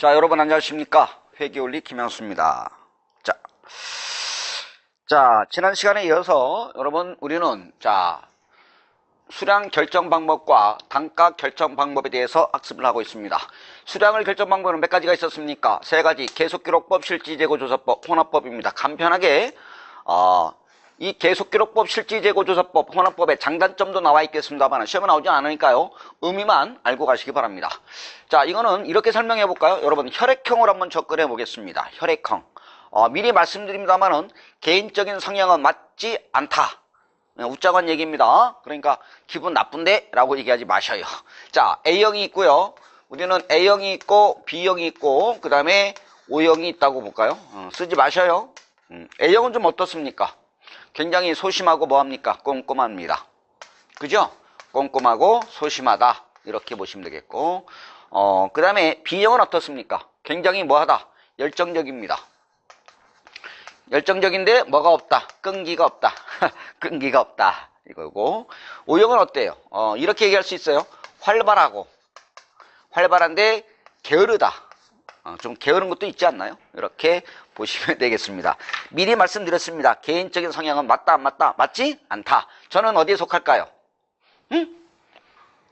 자, 여러분 안녕하십니까? 회계원리 김양수입니다. 자, 지난 시간에 이어서 여러분 우리는 수량 결정 방법과 단가 결정 방법에 대해서 학습을 하고 있습니다. 수량을 결정 방법은 몇 가지가 있었습니까? 세 가지. 계속기록법, 실지재고조사법, 혼합법입니다. 간편하게 이 계속기록법, 실지재고조사법, 혼합법의 장단점도 나와 있겠습니다만 시험에 나오지 않으니까요. 의미만 알고 가시기 바랍니다. 자, 이거는 이렇게 설명해 볼까요? 여러분 혈액형으로 한번 접근해 보겠습니다. 혈액형. 미리 말씀드립니다만은 개인적인 성향은 맞지 않다. 웃자고 한 얘기입니다. 그러니까 기분 나쁜데? 라고 얘기하지 마셔요. 자, A형이 있고요. 우리는 A형이 있고 B형이 있고 그 다음에 O형이 있다고 볼까요? 쓰지 마셔요. A형은 좀 어떻습니까? 굉장히 소심하고 뭐합니까? 꼼꼼합니다. 그죠? 꼼꼼하고 소심하다. 이렇게 보시면 되겠고 그 다음에 B형은 어떻습니까? 굉장히 뭐하다? 열정적입니다. 열정적인데 뭐가 없다? 끈기가 없다. 끈기가 없다. 이거고 O형은 어때요? 이렇게 얘기할 수 있어요. 활발한데 게으르다. 좀 게으른 것도 있지 않나요? 이렇게 보시면 되겠습니다. 미리 말씀드렸습니다. 개인적인 성향은 맞다 안 맞다? 맞지 않다. 저는 어디에 속할까요?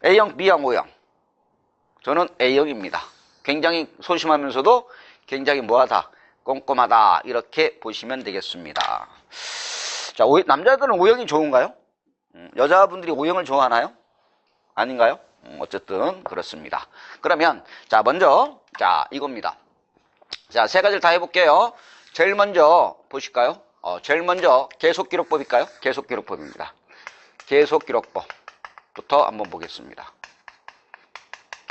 A형, B형, O형. 저는 A형입니다. 굉장히 소심하면서도 굉장히 뭐하다? 꼼꼼하다. 이렇게 보시면 되겠습니다. 자, 남자들은 O형이 좋은가요? 여자분들이 O형을 좋아하나요? 아닌가요? 어쨌든 그렇습니다. 그러면 먼저 이겁니다. 세 가지를 다 해볼게요. 제일 먼저 보실까요? 제일 먼저 계속기록법일까요? 계속기록법입니다. 계속기록법부터 한번 보겠습니다.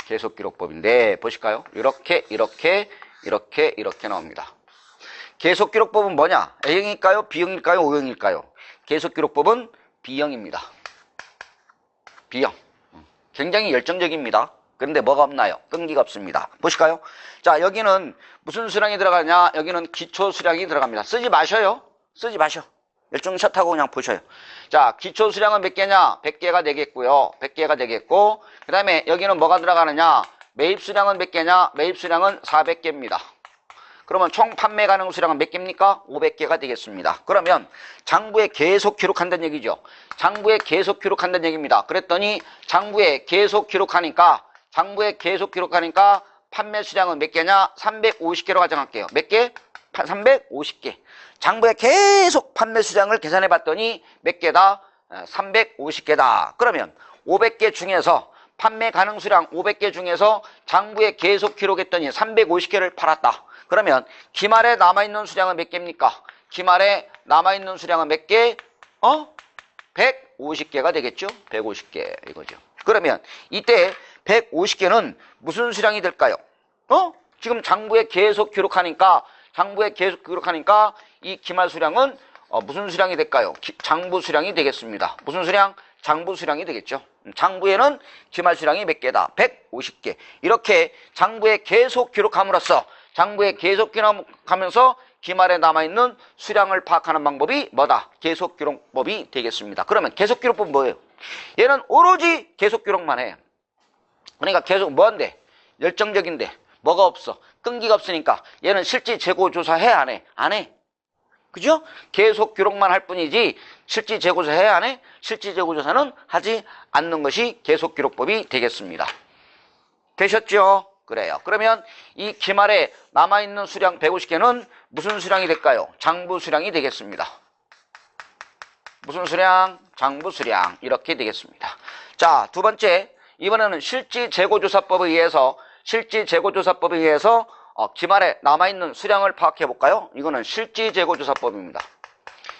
계속기록법인데 보실까요? 이렇게 나옵니다. 계속기록법은 뭐냐? A형일까요? B형일까요? O형일까요? 계속기록법은 B형입니다. B형. 굉장히 열정적입니다. 근데 뭐가 없나요? 끈기가 없습니다. 보실까요? 자, 여기는 무슨 수량이 들어가냐? 여기는 기초수량이 들어갑니다. 쓰지 마셔요. 쓰지 마셔. 열중샷 하고 그냥 보셔요. 자, 기초수량은 몇 개냐? 100개가 되겠고요. 100개가 되겠고 그 다음에 여기는 뭐가 들어가느냐? 매입수량은 몇 개냐? 매입수량은 400개입니다. 그러면 총 판매 가능 수량은 몇 개입니까? 500개가 되겠습니다. 그러면 장부에 계속 기록한다는 얘기죠. 장부에 계속 기록한다는 얘기입니다. 그랬더니 장부에 계속 기록하니까 판매 수량은 몇 개냐? 350개로 가정할게요. 몇 개? 350개. 장부에 계속 판매 수량을 계산해 봤더니 몇 개다? 350개다. 그러면 500개 중에서 판매 가능 수량 500개 중에서 장부에 계속 기록했더니 350개를 팔았다. 그러면 기말에 남아있는 수량은 몇 개입니까? 기말에 남아있는 수량은 몇 개? 150개가 되겠죠? 150개 이거죠. 그러면 이때 150개는 무슨 수량이 될까요? 지금 장부에 계속 기록하니까 이 기말 수량은 무슨 수량이 될까요? 장부 수량이 되겠습니다. 무슨 수량? 장부 수량이 되겠죠. 장부에는 기말 수량이 몇 개다? 150개. 이렇게 장부에 계속 기록함으로써 장부에 계속 기록하면서 기말에 남아있는 수량을 파악하는 방법이 뭐다? 계속기록법이 되겠습니다. 그러면 계속기록법은 뭐예요? 얘는 오로지 계속기록만 해. 그러니까 계속 뭐한데? 열정적인데 뭐가 없어? 끈기가 없으니까 얘는 실지 재고조사 해? 안 해? 안 해. 그죠? 계속 기록만 할 뿐이지 실지 재고조사 해? 안 해? 실지 재고조사는 하지 않는 것이 계속기록법이 되겠습니다. 되셨죠? 그래요. 그러면 이 기말에 남아있는 수량 150개는 무슨 수량이 될까요? 장부 수량이 되겠습니다. 무슨 수량? 장부 수량. 이렇게 되겠습니다. 자, 두 번째. 이번에는 실지재고조사법에 의해서 기말에 남아있는 수량을 파악해 볼까요? 이거는 실지재고조사법입니다.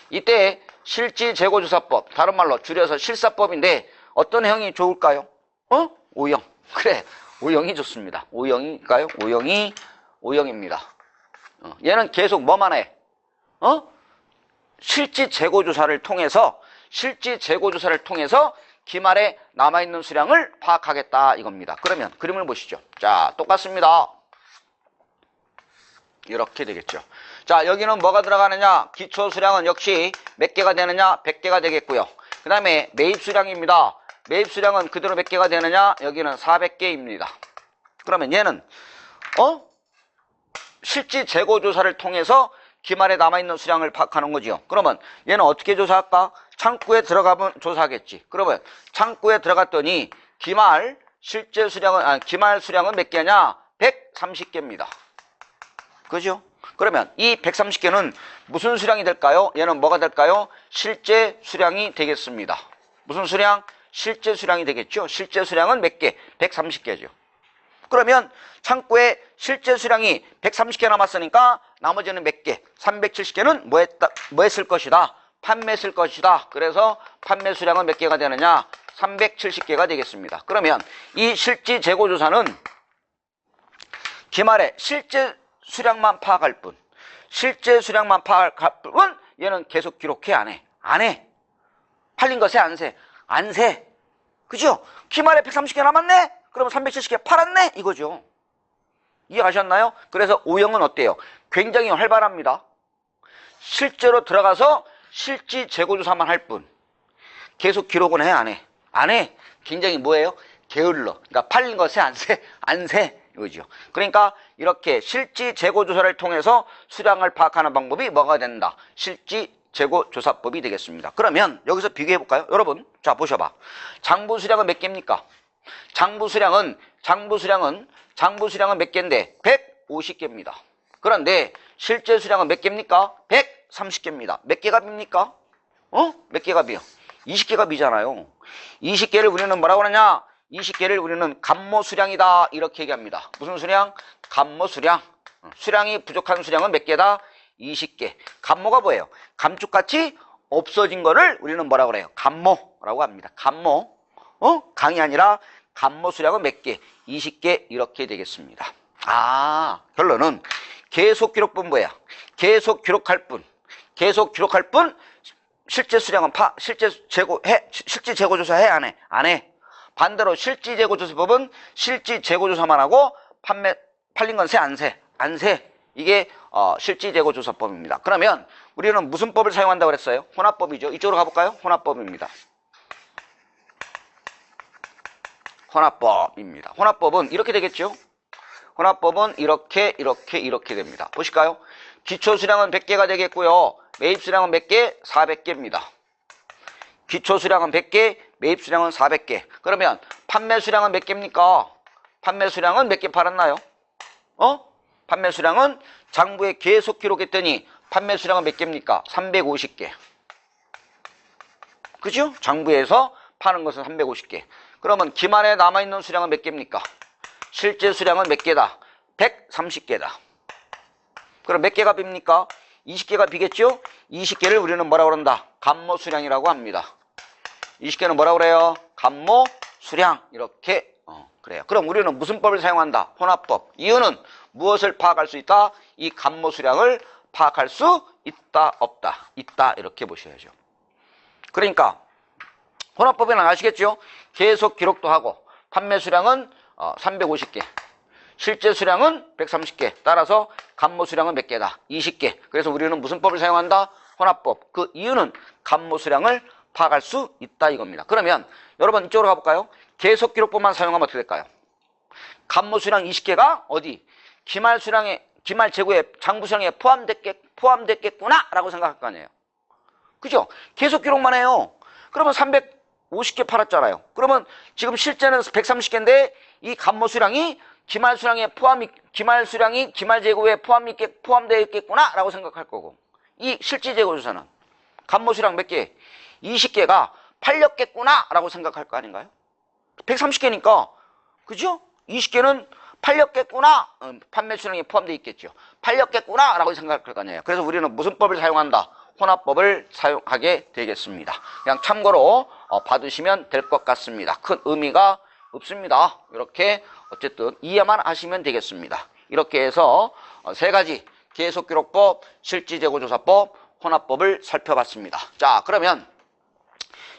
이때 실지재고조사법, 다른 말로 줄여서 실사법인데 어떤 형이 좋을까요? O형. 그래. O형이 좋습니다. O형일까요? O형입니다. 얘는 계속 뭐만 해? 실지재고조사를 통해서 기말에 남아있는 수량을 파악하겠다 이겁니다. 그러면 그림을 보시죠. 자, 똑같습니다. 이렇게 되겠죠. 자, 여기는 뭐가 들어가느냐? 기초수량은 역시 몇 개가 되느냐? 100개가 되겠고요. 그 다음에 매입수량입니다. 매입수량은 그대로 몇 개가 되느냐? 여기는 400개입니다. 그러면 얘는 실지 재고 조사를 통해서 기말에 남아있는 수량을 파악하는 거지요. 그러면 얘는 어떻게 조사할까? 창구에 들어가면 조사하겠지. 그러면 창구에 들어갔더니 기말 수량은 몇 개냐? 130개입니다. 그죠? 그러면 이 130개는 무슨 수량이 될까요? 얘는 뭐가 될까요? 실제 수량이 되겠습니다. 무슨 수량? 실제 수량이 되겠죠. 실제 수량은 몇 개? 130개죠. 그러면 창고에 실제 수량이 130개 남았으니까 나머지는 몇 개? 370개는 뭐 했을 것이다? 판매했을 것이다. 그래서 판매 수량은 몇 개가 되느냐? 370개가 되겠습니다. 그러면 이 실지 재고 조사는 기말에 실제 수량만 파악할 뿐, 실제 수량만 파악할 뿐, 얘는 계속 기록해? 안 해? 안 해. 팔린 것에 안 세? 안 세. 그죠? 기말에 130개 남았네? 그러면 370개 팔았네? 이거죠. 이해가셨나요? 그래서 O형은 어때요? 굉장히 활발합니다. 실제로 들어가서 실지 재고조사만 할 뿐. 계속 기록은 해? 안 해? 안 해. 굉장히 뭐예요? 게을러. 그러니까 팔린 것에 안 세? 안 세. 이거죠. 그러니까 이렇게 실지 재고조사를 통해서 수량을 파악하는 방법이 뭐가 된다? 실지 재고조사법이 되겠습니다. 그러면 여기서 비교해 볼까요? 여러분, 자 보셔봐. 장부 수량은 몇 개입니까? 장부 수량은 몇 개인데 150개입니다. 그런데 실제 수량은 몇 개입니까? 130개입니다. 몇 개가 빕니까? 몇 개가 비요? 20개가 비잖아요. 20개를 우리는 뭐라고 하느냐? 20개를 우리는 감모 수량이다. 이렇게 얘기합니다. 무슨 수량? 감모 수량. 수량이 부족한 수량은 몇 개다? 20개. 감모가 뭐예요? 감쪽같이 없어진 거를 우리는 뭐라고 그래요? 감모라고 합니다. 감모. 강이 아니라 감모 수량은 몇 개? 20개 이렇게 되겠습니다. 결론은 계속 기록뿐 뭐야? 계속 기록할 뿐. 실제 수량은 실제 재고조사 해? 안 해? 안 해. 반대로 실지 재고조사법은 실지 재고조사만 하고 팔린 건 세? 안 세? 안 세. 이게 실지 재고조사법입니다. 그러면 우리는 무슨 법을 사용한다고 그랬어요? 혼합법이죠. 이쪽으로 가볼까요? 혼합법입니다. 혼합법입니다. 혼합법은 이렇게 되겠죠? 혼합법은 이렇게 됩니다. 보실까요? 기초수량은 100개가 되겠고요. 매입수량은 몇 개? 400개입니다. 기초수량은 100개, 매입수량은 400개. 그러면 판매수량은 몇 개입니까? 판매수량은 몇 개 팔았나요? 판매수량은 장부에 계속 기록했더니 판매수량은 몇 개입니까? 350개. 그죠? 장부에서 파는 것은 350개. 그러면 기말에 남아있는 수량은 몇 개입니까? 실제 수량은 몇 개다? 130개다. 그럼 몇 개가 빕니까? 20개가 비겠죠? 20개를 우리는 뭐라고 그런다? 감모 수량이라고 합니다. 20개는 뭐라고 그래요? 감모 수량. 이렇게 그래요. 그럼 우리는 무슨 법을 사용한다? 혼합법. 이유는 무엇을 파악할 수 있다? 이 감모 수량을 파악할 수 있다, 없다? 있다. 이렇게 보셔야죠. 그러니까 혼합법에는 아시겠죠? 계속 기록도 하고 판매 수량은 350개. 실제 수량은 130개. 따라서 감모 수량은 몇 개다? 20개. 그래서 우리는 무슨 법을 사용한다? 혼합법. 그 이유는 감모 수량을 파악할 수 있다 이겁니다. 그러면 여러분 이쪽으로 가볼까요? 계속 기록법만 사용하면 어떻게 될까요? 감모 수량 20개가 어디? 기말 재고에 장부 수량에 포함됐겠구나 라고 생각할 거 아니에요. 그죠? 계속 기록만 해요. 그러면 350개 팔았잖아요. 그러면 지금 실제는 130개인데 이 감모 수량이 기말 수량이 기말 재고에 포함되어 있겠구나 라고 생각할 거고, 이 실지 재고 조사는 감모 수량 몇 개? 20개가 팔렸겠구나 라고 생각할 거 아닌가요? 130개니까 그죠? 20개는 팔렸겠구나, 판매 수량에 포함되어 있겠죠. 팔렸겠구나 라고 생각할 거 아니에요. 그래서 우리는 무슨 법을 사용한다? 혼합법을 사용하게 되겠습니다. 그냥 참고로 봐두시면 될 것 같습니다. 큰 의미가 없습니다. 이렇게 어쨌든 이해만 하시면 되겠습니다. 이렇게 해서 세 가지 계속기록법, 실지재고조사법, 혼합법을 살펴봤습니다. 자, 그러면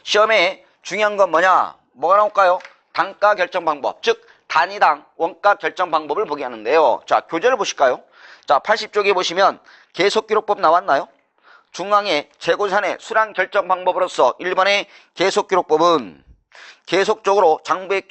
시험에 중요한 건 뭐가 나올까요? 단가 결정 방법, 즉 단위당 원가 결정 방법을 보게 하는데요. 자, 교재를 보실까요? 자, 80쪽에 보시면 계속기록법 나왔나요? 중앙에 재고산의 수량 결정 방법으로서 1번의 계속기록법은 계속적으로 장부에